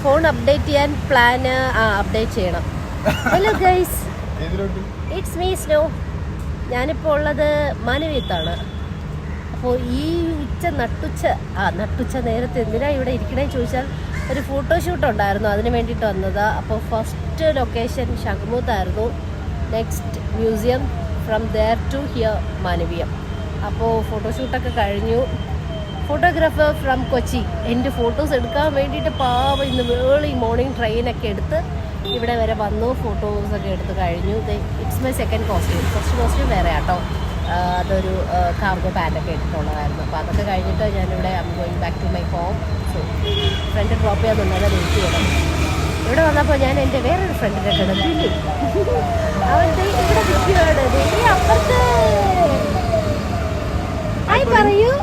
Phone update ചെയ്യാൻ plan update ചെയ്യണം. Hello guys, it's me snow. ഞാനിപ്പോൾ ഉള്ളത് മാനവീയത്താണ്. അപ്പോൾ ഈ നട്ടുച്ച നേരത്തെ എന്തിനാ ഇവിടെ ഇരിക്കണേ ചോദിച്ചാൽ ഒരു ഫോട്ടോഷൂട്ട് ഉണ്ടായിരുന്നു, അതിന് വേണ്ടിയിട്ട് വന്നതാ. അപ്പോൾ ഫസ്റ്റ് ലൊക്കേഷൻ ഷഗ്മൂത്തായിരുന്നു, next museum, from there to here Manaveeyam. അപ്പോൾ ഫോട്ടോഷൂട്ടൊക്കെ കഴിഞ്ഞു. ഫോട്ടോഗ്രാഫർ ഫ്രം കൊച്ചി എൻ്റെ ഫോട്ടോസ് എടുക്കാൻ വേണ്ടിയിട്ട് പാവം ഇന്ന് ഏർലി മോർണിംഗ് ട്രെയിനൊക്കെ എടുത്ത് ഇവിടെ വരെ വന്നു, ഫോട്ടോസൊക്കെ എടുത്ത് കഴിഞ്ഞു. It's my second costume. First costume വേറെ ആട്ടോ, അതൊരു കാർഗോ പാൻറ്റൊക്കെ ഇട്ടിട്ടുള്ളതായിരുന്നു. അപ്പോൾ അതൊക്കെ കഴിഞ്ഞിട്ട് ഞാനിവിടെ I'm going back to my home. So friend drop ചെയ്യാന്നുണ്ടെങ്കിൽ വെയിറ്റ് ചെയ്യണം. ഇവിടെ വന്നപ്പോൾ ഞാൻ എൻ്റെ വേറൊരു ഫ്രണ്ടിനെ കിടന്നില്ല, അവൻ്റെ ഇവിടെ നിൽക്കുകയാണ് അപ്പുറത്ത്. ഹായ് പറയൂ.